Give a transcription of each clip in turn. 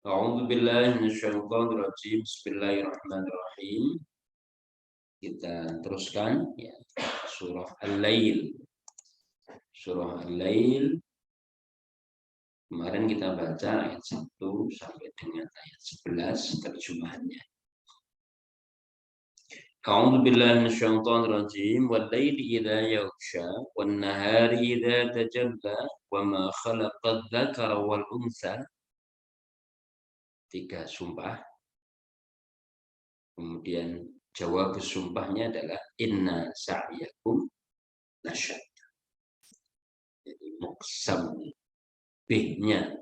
A'udzu billahi minasyaitonir rajim. Bismillahirrahmanirrahim. Kita teruskan ya, surah Al-Lail. Surah Al-Lail kemarin kita baca ayat 1 sampai dengan ayat 11 terjemahannya. A'udzu billahi minasyaitonir rajim. Wal-laili idza yaghsha wan-nahari idza tajalla wa ma khalaqadz dzakara wal untha. Tiga sumpah. Kemudian jawab sumpahnya adalah inna sa'yakum lasyad. Jadi muqsam bih-nya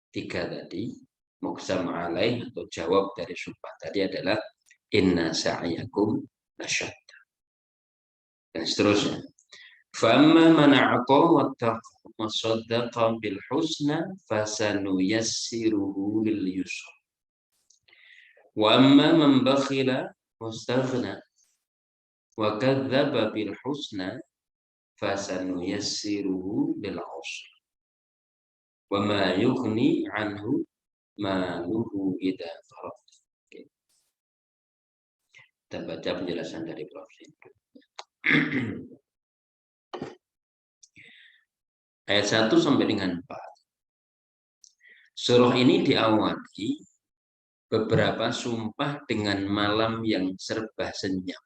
tiga tadi, muqsam alaih atau jawab dari sumpah tadi adalah inna sa'yakum lasyad. Dan seterusnya. Famma man a'ta wattaqa wa saddaqa bil husna fasanuyassiruhu lil yusra. Wa amma man bakhila wastaghna wa kadzdzaba bil husna fasanuyassiruhu lil usra. Wa ma yughni anhu maluhu idza faragh. Kita baca penjelasan dari Prof. Sindu. Ayat 1 sampai dengan 4. Surah ini diawali beberapa sumpah dengan malam yang serba senyap,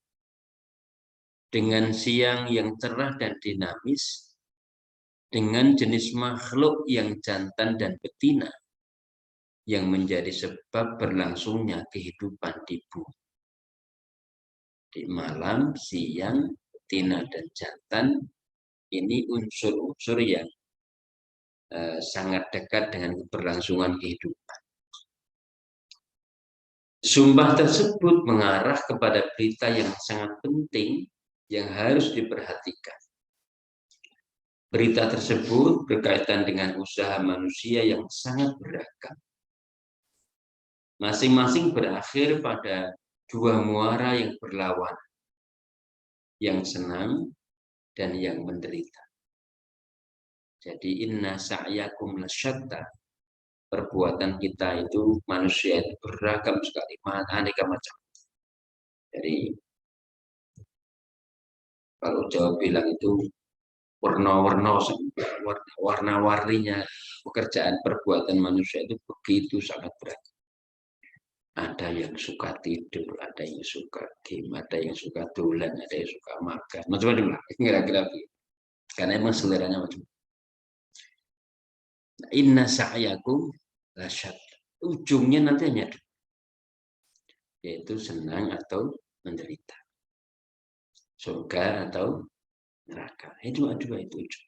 dengan siang yang cerah dan dinamis, dengan jenis makhluk yang jantan dan betina yang menjadi sebab berlangsungnya kehidupan di bumi. Di malam, siang, betina dan jantan ini unsur-unsur yang sangat dekat dengan keberlangsungan kehidupan. Sumpah tersebut mengarah kepada berita yang sangat penting yang harus diperhatikan. Berita tersebut berkaitan dengan usaha manusia yang sangat beragam. Masing-masing berakhir pada dua muara yang berlawanan, yang senang dan yang menderita. Jadi inna sa'yakum lasyatta. Perbuatan kita itu manusia itu beragam sekali, aneka macam. Jadi kalau Jawa bilang itu warna-warninya pekerjaan perbuatan manusia itu begitu sangat beragam. Ada yang suka tidur, ada yang suka game, ada yang suka dolan, ada yang suka makan, macam-macam lah, kira-kira begitu. Karena emang seleranya macam. Inna sa'yakum lasyad. Ujungnya nanti hanya dua, yaitu senang atau menderita, surga atau neraka. Itu dua itu ujung.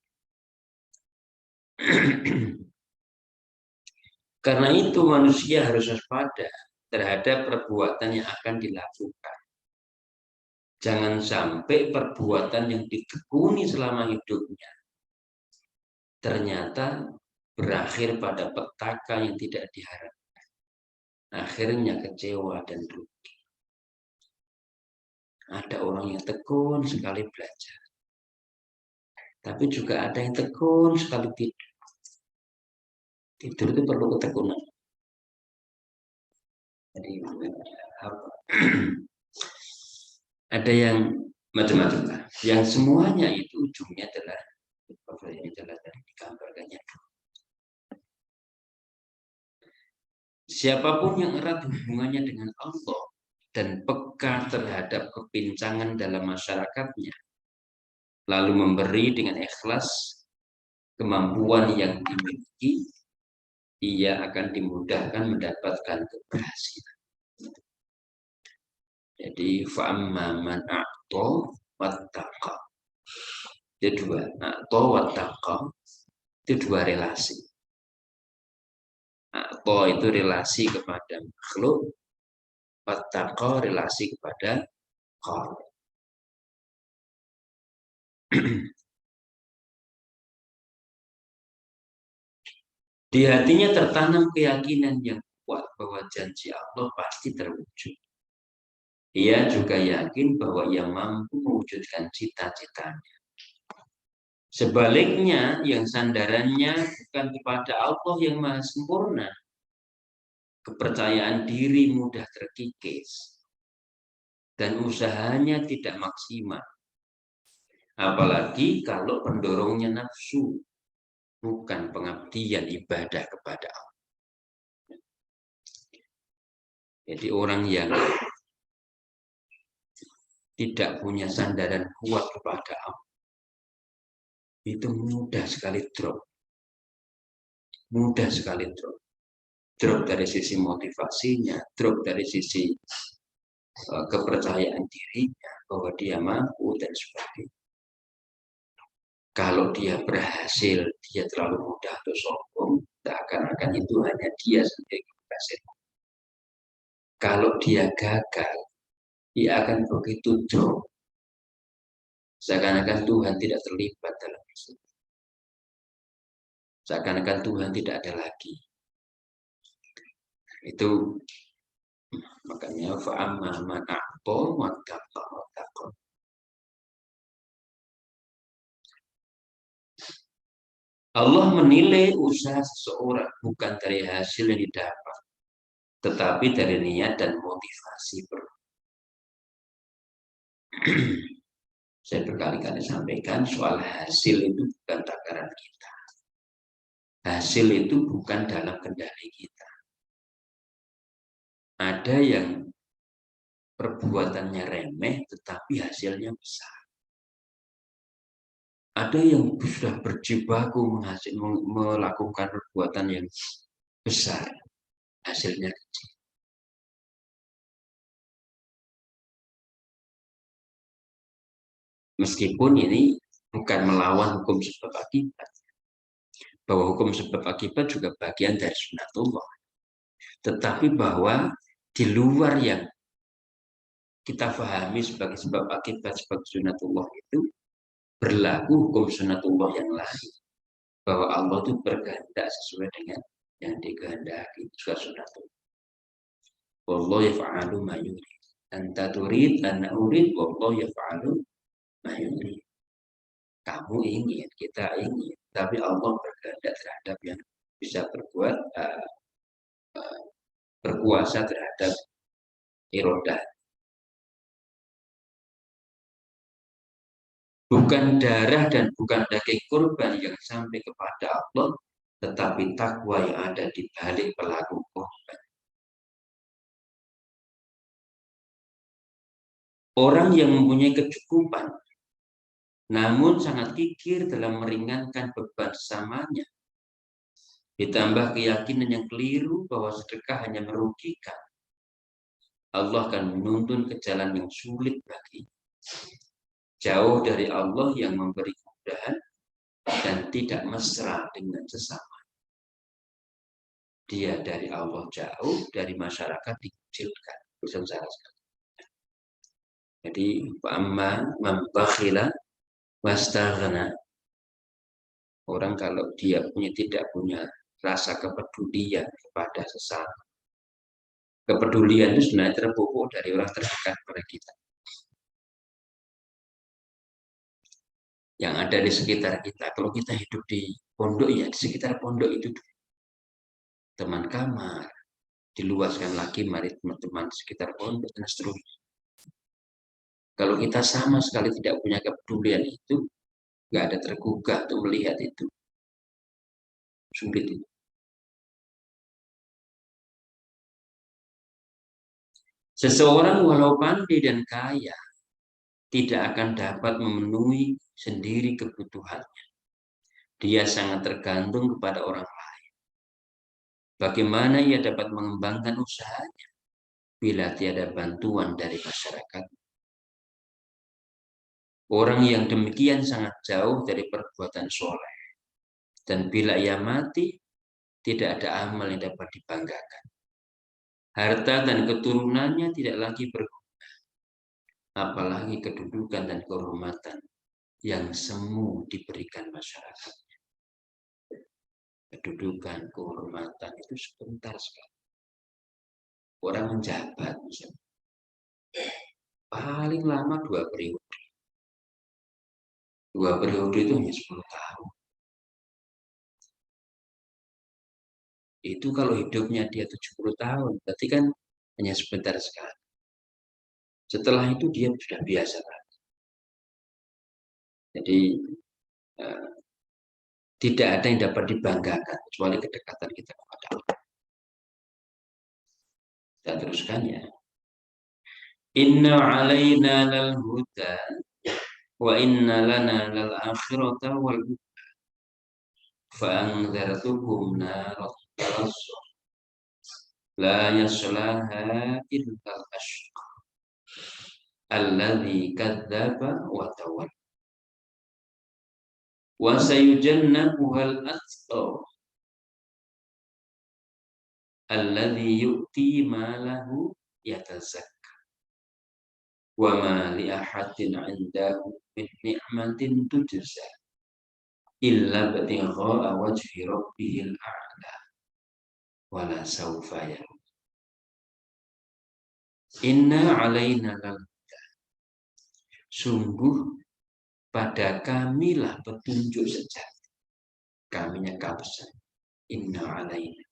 Karena itu manusia harus waspada terhadap perbuatan yang akan dilakukan. Jangan sampai perbuatan yang ditekuni selama hidupnya ternyata berakhir pada petaka yang tidak diharapkan. Akhirnya kecewa dan rugi. Ada orang yang tekun sekali belajar, tapi juga ada yang tekun sekali tidur. Tidur itu perlu ketekunan. Jadi ada yang macam-macam lah. Yang semuanya itu ujungnya adalah tadi digambarkannya. Siapapun yang erat hubungannya dengan Allah dan peka terhadap kepincangan dalam masyarakatnya, lalu memberi dengan ikhlas kemampuan yang dimiliki, ia akan dimudahkan mendapatkan keberhasilan. Jadi fa'amma man a'ta wattaqa. Itu dua, a'ta wattaqa itu dua relasi. A'ta itu relasi kepada makhluk, wattaqa relasi kepada khaliq. Di hatinya tertanam keyakinan yang kuat bahwa janji Allah pasti terwujud. Ia juga yakin bahwa ia mampu mewujudkan cita-citanya. Sebaliknya, yang sandarannya bukan kepada Allah yang maha sempurna, kepercayaan diri mudah terkikis, dan usahanya tidak maksimal. Apalagi kalau pendorongnya nafsu, bukan pengabdian ibadah kepada Allah. Jadi orang yang tidak punya sandaran kuat kepada Allah, itu mudah sekali drop. Mudah sekali drop. Drop dari sisi motivasinya, drop dari sisi kepercayaan dirinya, bahwa dia mampu dan sebagainya. Kalau dia berhasil, dia terlalu mudah untuk sombong, seakan-akan itu hanya dia sendiri yang berhasil. Kalau dia gagal, dia akan begitu drop. Seakan-akan Tuhan tidak terlibat dalam itu. Seakan-akan Tuhan tidak ada lagi. Itu makanya fa'amma man a'ta wattaqa wattaqa. Allah menilai usaha seseorang bukan dari hasil yang didapat, tetapi dari niat dan motivasi. Saya berkali-kali sampaikan soal hasil itu bukan takaran kita. Hasil itu bukan dalam kendali kita. Ada yang perbuatannya remeh tetapi hasilnya besar. Ada yang sudah berjibaku melakukan perbuatan yang besar, hasilnya kecil. Meskipun ini bukan melawan hukum sebab akibat, bahwa hukum sebab akibat juga bagian dari sunatullah. Tetapi bahwa di luar yang kita pahami sebagai sebab akibat sebagai sunatullah itu berlaku hukum sunatullah yang lain, bahwa Allah itu berkehendak sesuai dengan yang dikehendaki, juga sunatullah. Wallahu yaf'alu ma yurid. Anta turid, ana urid, wallahu yaf'alu ma yurid. Kamu ingin, kita ingin, tapi Allah berkehendak terhadap yang bisa berkuasa terhadap irodah. Bukan darah dan bukan daging kurban yang sampai kepada Allah, tetapi takwa yang ada di balik pelaku korban. Orang yang mempunyai kecukupan, namun sangat kikir dalam meringankan beban sesamanya, ditambah keyakinan yang keliru bahwa sedekah hanya merugikan, Allah akan menuntun ke jalan yang sulit bagi. Jauh dari Allah yang memberi kemudahan dan tidak mesra dengan sesama. Dia dari Allah jauh, dari masyarakat dikucilkan, bersama. Jadi amma man bakhila wastaghna. Orang kalau dia tidak punya rasa kepedulian kepada sesama. Kepedulian itu sebenarnya terpupuk dari orang terdekat pada kita, yang ada di sekitar kita. Kalau kita hidup di pondok, ya di sekitar pondok itu teman kamar, diluaskan lagi mari teman-teman sekitar pondok dan seterusnya. Kalau kita sama sekali tidak punya kepedulian itu, nggak ada tergugah untuk melihat itu, sulit itu. Seseorang walau pandai dan kaya tidak akan dapat memenuhi sendiri kebutuhannya. Dia sangat tergantung kepada orang lain. Bagaimana ia dapat mengembangkan usahanya bila tiada bantuan dari masyarakat? Orang yang demikian sangat jauh dari perbuatan soleh. Dan bila ia mati, tidak ada amal yang dapat dibanggakan. Harta dan keturunannya tidak lagi berguna, apalagi kedudukan dan kehormatan yang semu diberikan masyarakat. Kedudukan, kehormatan itu sebentar sekali. Orang menjabat misalnya, paling lama 2 periode. 2 periode itu hanya 10 tahun. Itu kalau hidupnya dia 70 tahun, berarti kan hanya sebentar sekali. Setelah itu dia sudah biasa. Jadi eh, tidak ada yang dapat dibanggakan kecuali kedekatan kita kepada Allah. Kita teruskan ya. Inna alaina lal huda wa inna lana lal akhirata wal fa'anzartukum narat talassah la yaslaha illa al-ashqa alladhi kadzdzaba wa tawalla wa sayujannabuha al-atqa alladhi yu'ti malahu yatazakka wa ma li ahadin 'indahu min ni'matin tujza illa batigha'a wajhi rabbihil a'la wala sawfa ya. Inna alaina lal, sungguh pada kamilah petunjuk sejati. Kaminya kabsa. Inna alaina,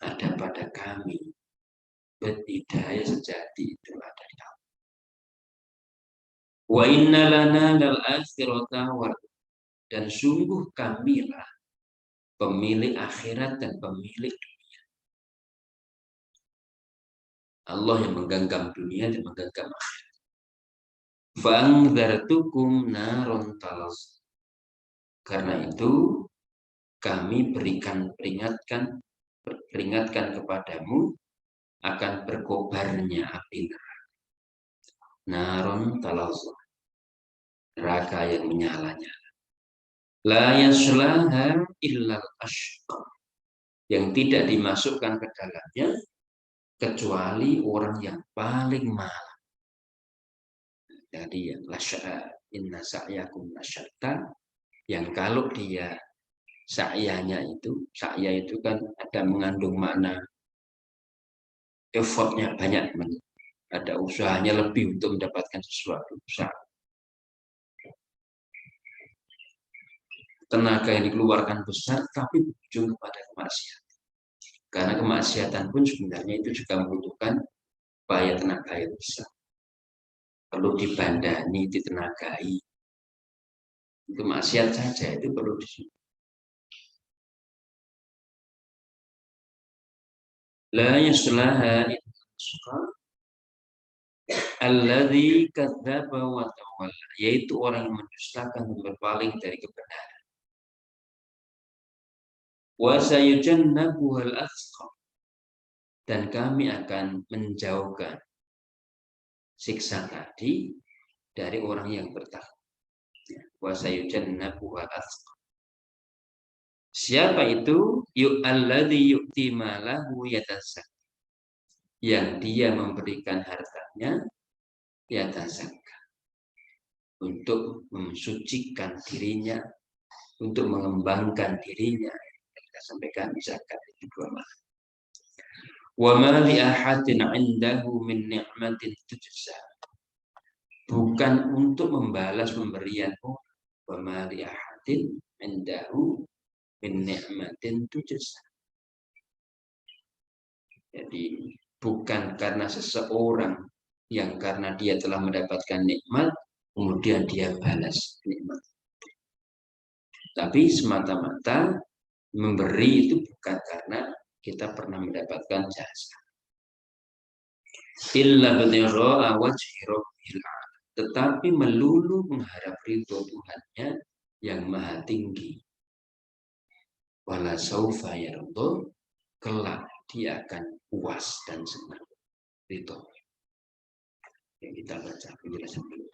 ada pada kami hidayah sejati itu ada di Allah. Wa inna lana lal akhirata wal, dan sungguh kamilah pemilik akhirat dan pemilik dunia. Allah yang menggenggam dunia dan menggenggam akhirat. Fa'angzartukum naron talas. Karena itu kami peringatkan kepadamu akan berkobarnya api neraka. Naron talas, neraka yang menyala-nyala. La yaslaha illal ashqa, yang tidak dimasukkan ke dalamnya kecuali orang yang paling malas. Jadi yang lasya'a inna sa'yakum lasyatta, yang kalau dia sa'yanya itu, sa'ya itu kan ada mengandung makna effortnya banyak, ada usahanya lebih untuk mendapatkan sesuatu, usaha. Tenaga yang dikeluarkan besar, tapi berujung kepada kemaksiatan. Karena kemaksiatan pun sebenarnya itu juga membutuhkan upaya tenaga yang besar. Perlu dibandani, ditenagai. Itu maksiat saja itu perlu disini. La yaslaha alladzi kadzdzaba wa tawalla, yaitu orang yang mendustakan dan berpaling dari kebenaran. Wa sayujannabuhal atqa, dan kami akan menjauhkan siksa tadi dari orang yang bertakwa. Wa sayujannabuhal atqa. Siapa itu? Alladzi yu'ti malahu yatazakka, yang dia memberikan hartanya yatazakka, untuk mensucikan dirinya, untuk mengembangkan dirinya. Kita sampaikan zakat itu dua makna. Wa ma li ahadin 'indahu min ni'matin tujza, bukan untuk membalas pemberian orang. Wa ma li ahadin 'indahu min ni'matin tujza. Jadi bukan karena seseorang yang karena dia telah mendapatkan nikmat kemudian dia balas nikmat, tapi semata-mata memberi itu bukan karena kita pernah mendapatkan jasa. Illa batigha'a wajhi rabbil 'ala, tetapi melulu mengharap ridho Tuhannya yang maha tinggi. Wala saufa yarda, kelak dia akan puas dan senang, ridho. Yang kita baca penjelasan dulu.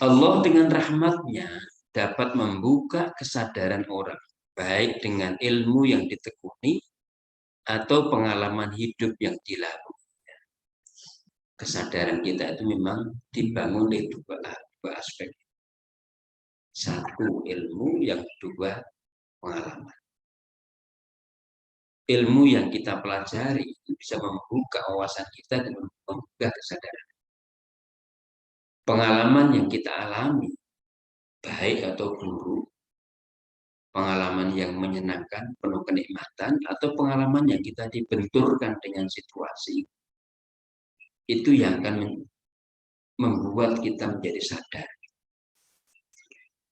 Allah dengan rahmatnya dapat membuka kesadaran orang, baik dengan ilmu yang ditekuni atau pengalaman hidup yang dilalui. Kesadaran kita itu memang dibangun dari dua aspek. Satu ilmu, yang kedua pengalaman. Ilmu yang kita pelajari itu bisa membuka wawasan kita dan membuka kesadaran. Pengalaman yang kita alami, baik atau buruk, pengalaman yang menyenangkan, penuh kenikmatan, atau pengalaman yang kita dibenturkan dengan situasi, itu yang akan membuat kita menjadi sadar.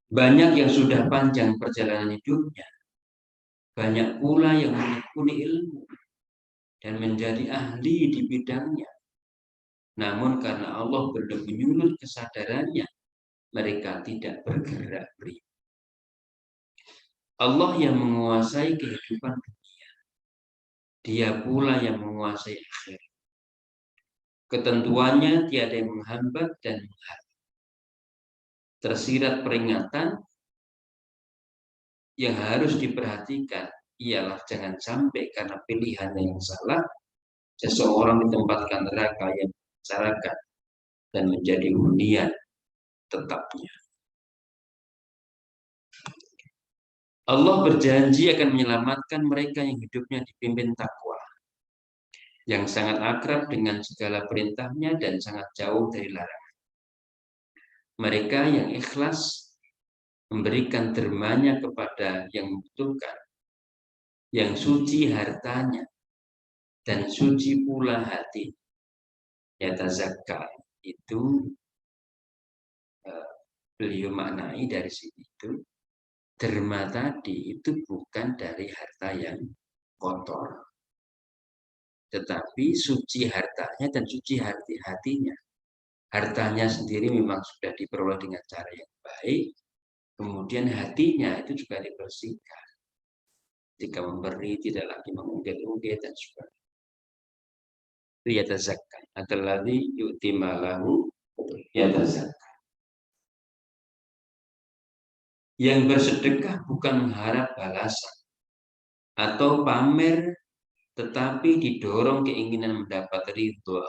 Banyak yang sudah panjang perjalanan hidupnya, banyak pula yang menekuni ilmu dan menjadi ahli di bidangnya. Namun karena Allah belum menyulut kesadarannya, mereka tidak bergerak beri. Allah yang menguasai kehidupan dunia, Dia pula yang menguasai akhirat. Ketentuannya tiada yang menghambat dan menghalang. Tersirat peringatan yang harus diperhatikan ialah jangan sampai karena pilihan yang salah seseorang ditempatkan neraka yang membicarakan dan menjadi hunian tetapnya. Allah berjanji akan menyelamatkan mereka yang hidupnya dipimpin takwa, yang sangat akrab dengan segala perintahnya dan sangat jauh dari larangan. Mereka yang ikhlas memberikan dermanya kepada yang membutuhkan, yang suci hartanya, dan suci pula hati. Yatazakka itu beliau maknai dari sini itu, derma tadi itu bukan dari harta yang kotor, tetapi suci hartanya dan suci hatinya. Hartanya sendiri memang sudah diperoleh dengan cara yang baik, kemudian hatinya itu juga dibersihkan. Jika memberi tidak lagi mengungkit-ungkit dan sebagainya. Itu yatazakka. Adalladzi yu'ti malahu yatazakka. Yang bersedekah bukan mengharap balasan atau pamer, tetapi didorong keinginan mendapat ridho.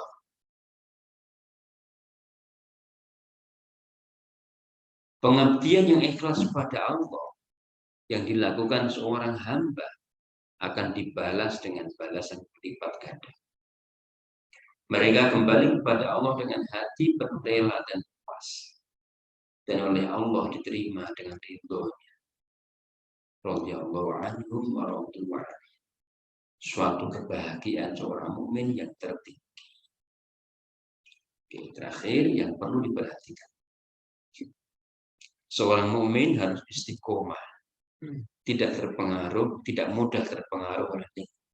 Pengabdian yang ikhlas pada Allah yang dilakukan seorang hamba akan dibalas dengan balasan berlipat ganda. Mereka kembali kepada Allah dengan hati berrela dan puas, dan oleh Allah diterima dengan ridho-Nya. Radhiyallahu anhum wa radu anhu. Suatu kebahagiaan seorang mukmin yang tertinggi. Terakhir yang perlu diperhatikan, seorang mukmin harus istiqomah, tidak terpengaruh, tidak mudah terpengaruh oleh lingkungan.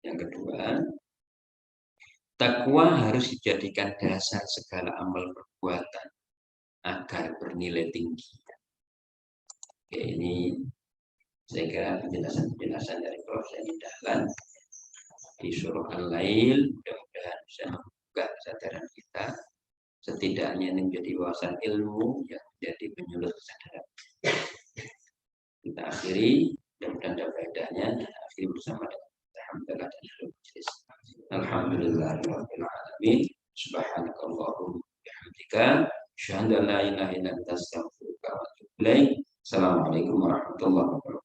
Yang kedua, takwa harus dijadikan dasar segala amal perbuatan agar bernilai tinggi. Oke, ini saya kira penjelasan dari Prof. Dahlan di surah Al-Lail, mudah-mudahan bisa membuka kesadaran kita, setidaknya ini menjadi wawasan ilmu yang menjadi penyulut kesadaran. Kita akhiri, mudah-mudahan ada faedahnya, dan akhiri bersama dengan alhamdulillah dan majlis. Alhamdulillahirabbil alamin. Subhanakallahumma wa bihamdika, asyhadu an la ilaha illa anta, astaghfiruka wa atubu ilaik. Assalamualaikum warahmatullahi wabarakatuh.